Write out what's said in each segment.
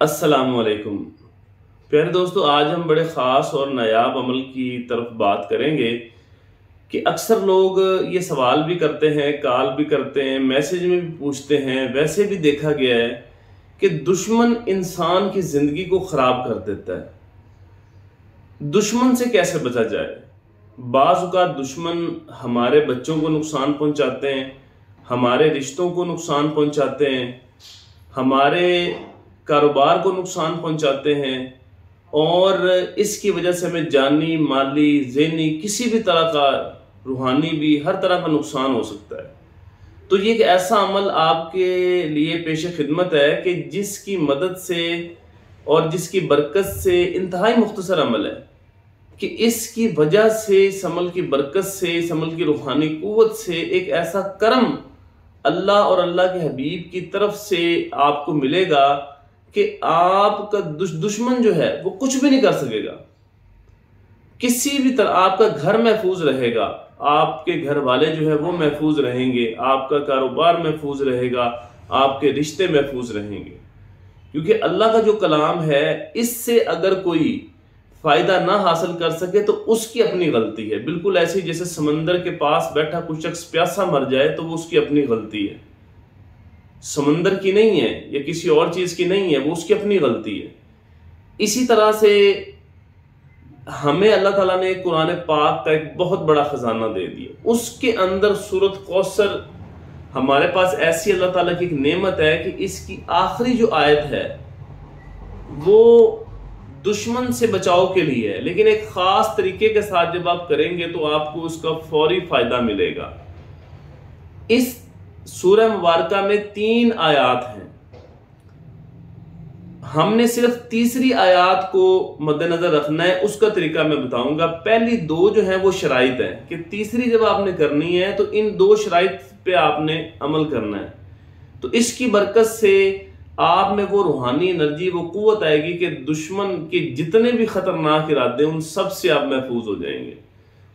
अस्सलामुअलैकुम प्यारे दोस्तों, आज हम बड़े ख़ास और नायाब अमल की तरफ बात करेंगे कि अक्सर लोग ये सवाल भी करते हैं, कॉल भी करते हैं, मैसेज में भी पूछते हैं। वैसे भी देखा गया है कि दुश्मन इंसान की ज़िंदगी को ख़राब कर देता है। दुश्मन से कैसे बचा जाए? बाज़ औक़ात दुश्मन हमारे बच्चों को नुकसान पहुंचाते हैं, हमारे रिश्तों को नुकसान पहुंचाते हैं, हमारे कारोबार को नुकसान पहुंचाते हैं और इसकी वजह से हमें जानी, माली, ज़हनी, किसी भी तरह का, रूहानी भी, हर तरह का नुकसान हो सकता है। तो ये एक ऐसा अमल आपके लिए पेश खिदमत है कि जिसकी मदद से और जिसकी बरकत से, इंतहाई मुख्तसर अमल है कि इसकी वजह से, इस अमल की बरकत से, इस अमल की रूहानी क़ुव्वत से एक ऐसा करम अल्लाह और अल्लाह के हबीब की तरफ से आपको मिलेगा कि आपका दुश्मन जो है वो कुछ भी नहीं कर सकेगा। किसी भी तरह आपका घर महफूज रहेगा, आपके घर वाले जो है वो महफूज रहेंगे, आपका कारोबार महफूज रहेगा, आपके रिश्ते महफूज रहेंगे। क्योंकि अल्लाह का जो कलाम है, इससे अगर कोई फ़ायदा ना हासिल कर सके तो उसकी अपनी गलती है। बिल्कुल ऐसे ही जैसे समंदर के पास बैठा कोई शख्स प्यासा मर जाए तो वो उसकी अपनी गलती है, समंदर की नहीं है या किसी और चीज़ की नहीं है, वो उसकी अपनी गलती है। इसी तरह से हमें अल्लाह ताला ने कुरान पाक का एक बहुत बड़ा ख़जाना दे दिया, उसके अंदर सूरत कौसर हमारे पास ऐसी अल्लाह ताला की एक नेमत है कि इसकी आखिरी जो आयत है वो दुश्मन से बचाव के लिए है, लेकिन एक ख़ास तरीके के साथ जब आप करेंगे तो आपको उसका फौरी फ़ायदा मिलेगा। इस सूरह मुबारका में 3 आयात हैं। हमने सिर्फ तीसरी आयात को मद्देनजर रखना है, उसका तरीका मैं बताऊंगा। पहली 2 जो है वो शराइत है कि तीसरी जब आपने करनी है तो इन 2 शराइत पे आपने अमल करना है। तो इसकी बरकत से आप में वो रूहानी एनर्जी, वो कुव्वत आएगी कि दुश्मन के जितने भी खतरनाक इरादे उन सब से आप महफूज हो जाएंगे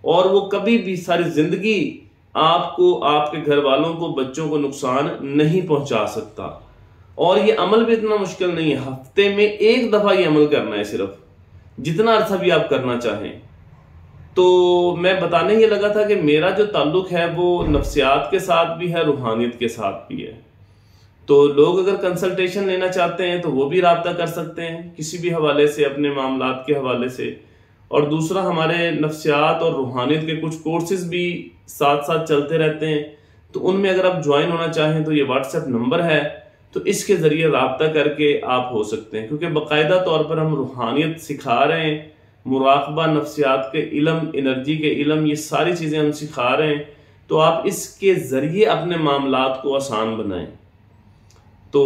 और वो कभी भी सारी जिंदगी आपको, आपके घर वालों को, बच्चों को नुकसान नहीं पहुंचा सकता। और ये अमल भी इतना मुश्किल नहीं है, हफ्ते में 1 दफ़ा ये अमल करना है, सिर्फ जितना अरसा भी आप करना चाहें। तो मैं बताने ये लगा था कि मेरा जो ताल्लुक है वो नफ्सियात के साथ भी है, रूहानियत के साथ भी है। तो लोग अगर कंसल्टेशन लेना चाहते हैं तो वो भी राब्ता कर सकते हैं किसी भी हवाले से, अपने मामलात के हवाले से। और दूसरा, हमारे नफ्सियात और रूहानियत के कुछ कोर्सेज भी साथ साथ चलते रहते हैं, तो उनमें अगर आप ज्वाइन होना चाहें तो ये व्हाट्सएप नंबर है, तो इसके ज़रिए रब्ता करके आप हो सकते हैं। क्योंकि बाकायदा तौर पर हम रूहानियत सिखा रहे हैं, मुराकबा, नफ्सियात के इलम, एनर्जी के इलम, ये सारी चीज़ें हम सिखा रहे हैं। तो आप इसके ज़रिए अपने मामलात को आसान बनाएं। तो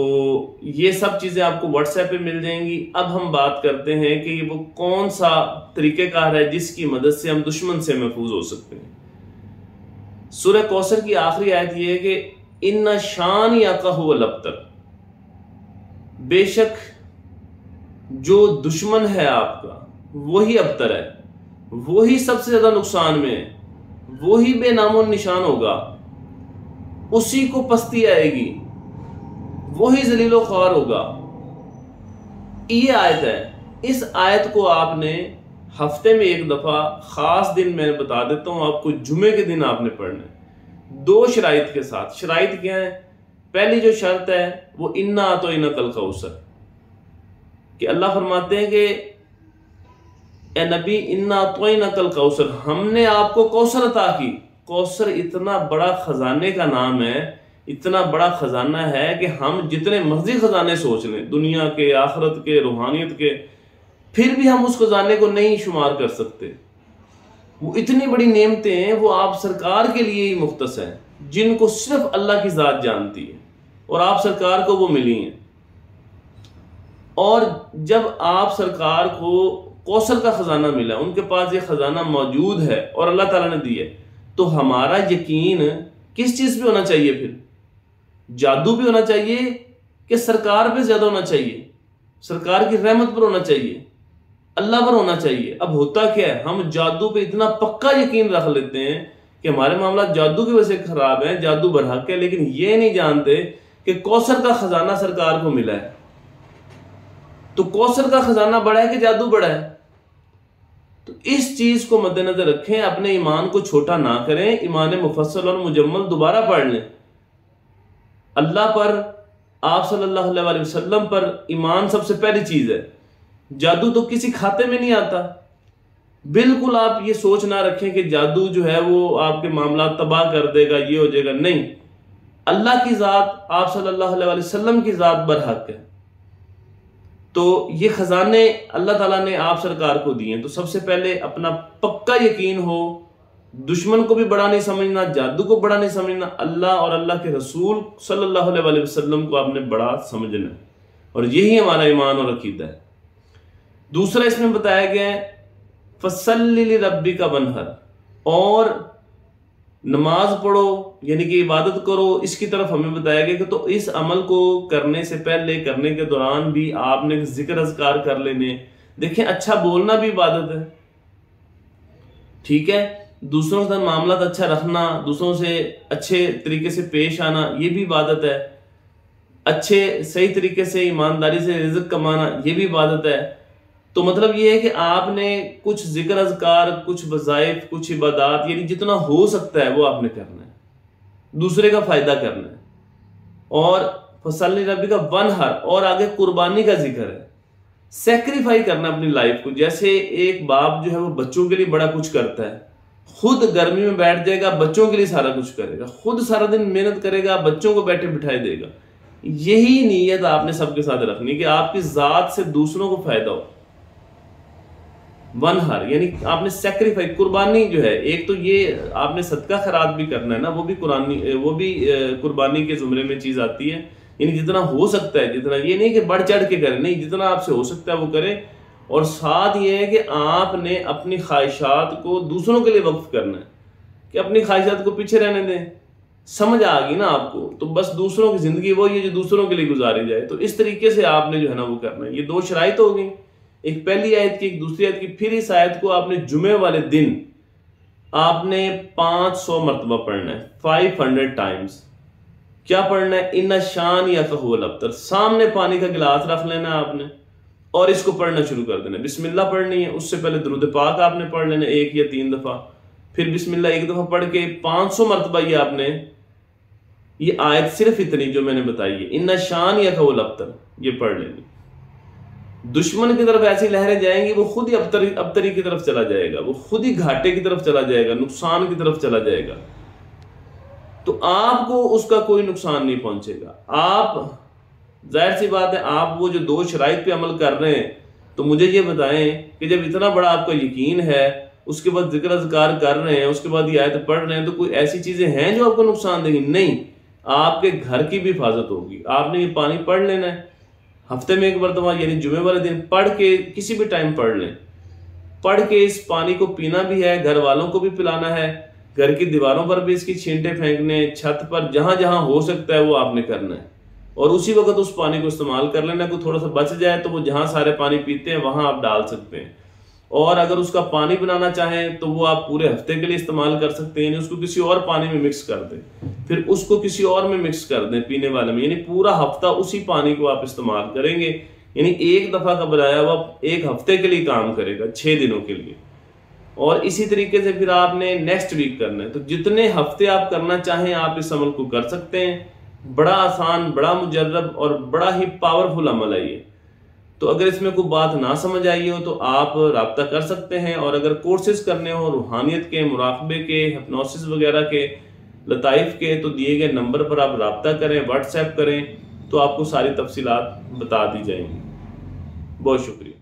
ये सब चीज़ें आपको व्हाट्सएप पे मिल जाएंगी। अब हम बात करते हैं कि वो कौन सा तरीक़ेकार है जिसकी मदद से हम दुश्मन से महफूज हो सकते हैं। सूरह कौसर की आखिरी आयत ये है कि इन्ना शान याका हुवा लब्तर, बेशक जो दुश्मन है आपका वही अबतर है, वही सबसे ज़्यादा नुकसान में है, वही बेनामो निशान होगा, उसी को पस्ती आएगी, वही जलीलो ख्वार होगा। ये आयत है। इस आयत को आपने हफ्ते में 1 दफ़ा, ख़ास दिन मैं बता देता हूँ आपको, जुमे के दिन आपने पढ़ना है 2 शराइत के साथ। शराइत क्या है? पहली जो शर्त है वो इन्ना तो इन्ना कल कौसर, कि अल्लाह फरमाते हैं कि ए नबी, इन्ना तो इन्ना कल कौसर, हमने आपको कौसर अता की। कौसर इतना बड़ा ख़जाने का नाम है, इतना बड़ा ख़जाना है कि हम जितने मर्जी ख़जाने सोच लें, दुनिया के, आखिरत के, रूहानियत के, फिर भी हम उस ख़जाने को नहीं शुमार कर सकते। वो इतनी बड़ी नेमतें हैं, वो आप सरकार के लिए ही मुख्तस हैं, जिनको सिर्फ अल्लाह की ज़ात जानती है और आप सरकार को वो मिली हैं। और जब आप सरकार को कौसर का ख़जाना मिला, उनके पास ये ख़जाना मौजूद है और अल्लाह ताला ने दिया, तो हमारा यकीन किस चीज़ पे होना चाहिए? फिर जादू भी होना चाहिए कि सरकार पे ज़्यादा होना चाहिए, सरकार की रहमत पर होना चाहिए, अल्लाह पर होना चाहिए। अब होता क्या है, हम जादू पे इतना पक्का यकीन रख लेते हैं कि हमारे मामला जादू की वजह से खराब है, जादू बरहक है, लेकिन ये नहीं जानते कि कौसर का खजाना सरकार को मिला है। तो कौसर का खजाना बड़ा है कि जादू बड़ा है? तो इस चीज को मद्देनजर रखें, अपने ईमान को छोटा ना करें, ईमान मुफस्सल और मुजम्मल दोबारा पढ़ लें। अल्लाह पर, आप सल्लल्लाहु अलैहि वसल्लम पर ईमान सबसे पहली चीज है। जादू तो किसी खाते में नहीं आता। बिल्कुल आप ये सोच ना रखें कि जादू जो है वो आपके मामला तबाह कर देगा, ये हो जाएगा, नहीं। अल्लाह की जात, आप सल्लल्लाहु अलैहि वसल्लम की जात बरहक है। तो ये खजाने अल्लाह ताला ने आप सरकार को दिए हैं। तो सबसे पहले अपना पक्का यकीन हो, दुश्मन को भी बड़ा नहीं समझना, जादू को बड़ा नहीं समझना, अल्लाह और अल्लाह के रसूल सल्लल्लाहु अलैहि वसल्लम को आपने बड़ा समझना है। और यही हमारा ईमान और अकीदा है। दूसरा इसमें बताया गया है फसल्लि लिरब्बिका वन्हर, और नमाज पढ़ो यानी कि इबादत करो, इसकी तरफ हमें बताया गया कि तो इस अमल को करने से पहले, करने के दौरान भी आपने जिक्र अज़कार कर लेने। देखें, अच्छा बोलना भी इबादत है, ठीक है। दूसरों के साथ मामला अच्छा रखना, दूसरों से अच्छे तरीके से पेश आना, ये भी इबादत है। अच्छे सही तरीके से ईमानदारी से रिज़्क़ कमाना, ये भी इबादत है। तो मतलब ये है कि आपने कुछ जिक्र अज़कार, कुछ वज़ाइफ, कुछ इबादत, यानी जितना हो सकता है वो आपने करना है, दूसरे का फायदा करना है। और फसल्लि लिरब्बिका वन्हर, और आगे कुर्बानी का जिक्र है, सेक्रीफाई करना अपनी लाइफ को। जैसे एक बाप जो है वो बच्चों के लिए बड़ा कुछ करता है, खुद गर्मी में बैठ जाएगा, बच्चों के लिए सारा कुछ करेगा, खुद सारा दिन मेहनत करेगा, बच्चों को बैठे बिठाए देगा। यही नीयत आपने सबके साथ रखनी कि आपकी जात से दूसरों को फायदा हो। वनहर यानी आपने सेक्रीफाई, कुर्बानी जो है, एक तो ये आपने सदका खैरात भी करना है ना, वो भी कुर्बानी के जुमरे में चीज आती है। यानी जितना हो सकता है, जितना, ये नहीं कि बढ़ चढ़ के करें, नहीं, जितना आपसे हो सकता है वो करें। और साथ ये है कि आपने अपनी ख्वाहिशात को दूसरों के लिए वक्फ करना है, कि अपनी ख्वाहिशात को पीछे रहने दें। समझ आ गई ना आपको? तो बस दूसरों की जिंदगी वो ये जो दूसरों के लिए गुजारी जाए, तो इस तरीके से आपने जो है ना वो करना है। ये दो शराइत हो गई, एक पहली आयत की, एक दूसरी आयत की। फिर इस आयत को आपने जुमे वाले दिन आपने 500 मरतबा पढ़ना है, 500 टाइम्स। क्या पढ़ना है? इन्ना शान या कहूल अब्तर, सामने पानी का गिलास रख लेना आपने और इसको पढ़ना शुरू कर देना। बिस्मिल्लाह पढ़नी है, उससे पहले दुरूद पाक आपने पढ़ लेना 1 या 3 दफा, फिर बिस्मिल्लाह 1 दफा पढ़ के 500 मरतबा ये आपने, ये आयत सिर्फ इतनी जो मैंने बताई है, इन्ना शान या कहूल अब्तर, ये पढ़ लेनी। दुश्मन की तरफ ऐसी लहरें जाएंगी, वो खुद ही अबतरी की तरफ चला जाएगा, वो खुद ही घाटे की तरफ चला जाएगा, नुकसान की तरफ चला जाएगा। तो आपको उसका कोई नुकसान नहीं पहुंचेगा। आप, जाहिर सी बात है, आप वो जो 2 शराइत पे अमल कर रहे हैं, तो मुझे ये बताएं कि जब इतना बड़ा आपका यकीन है, उसके बाद जिक्र अज़कार कर रहे हैं, उसके बाद ये आयत पढ़ रहे हैं, तो कोई ऐसी चीजें हैं जो आपको नुकसान देंगी? नहीं, आपके घर की भी हिफाजत होगी। आपने ये पानी पढ़ लेना है हफ्ते में 1 मरतबा, यानी जुमे वाले दिन पढ़ के, किसी भी टाइम पढ़ लें। पढ़ के इस पानी को पीना भी है, घर वालों को भी पिलाना है, घर की दीवारों पर भी इसकी छींटे फेंकने, छत पर जहां जहां हो सकता है वो आपने करना है। और उसी वक्त उस पानी को इस्तेमाल कर लेना। कोई थोड़ा सा बच जाए तो वो जहां सारे पानी पीते हैं वहां आप डाल सकते हैं। और अगर उसका पानी बनाना चाहें तो वो आप पूरे हफ्ते के लिए इस्तेमाल कर सकते हैं, यानी उसको किसी और पानी में मिक्स कर दें, फिर उसको किसी और में मिक्स कर दें पीने वाले में, यानी पूरा हफ्ता उसी पानी को आप इस्तेमाल करेंगे। यानी एक दफा का बनाया हुआ 1 हफ्ते के लिए काम करेगा, 6 दिनों के लिए। और इसी तरीके से फिर आपने नेक्स्ट वीक करना है। तो जितने हफ्ते आप करना चाहें आप इस अमल को कर सकते हैं। बड़ा आसान, बड़ा मुजर्रब और बड़ा ही पावरफुल अमल है ये। तो अगर इसमें कोई बात ना समझ आई हो तो आप राब्ता कर सकते हैं। और अगर कोर्सेज करने हो रूहानियत के, मुराकबे के, हिप्नोसिस वगैरह के, लताइफ के, तो दिए गए नंबर पर आप राब्ता करें, व्हाट्सएप करें, तो आपको सारी तफसीलात बता दी जाएंगी। बहुत शुक्रिया।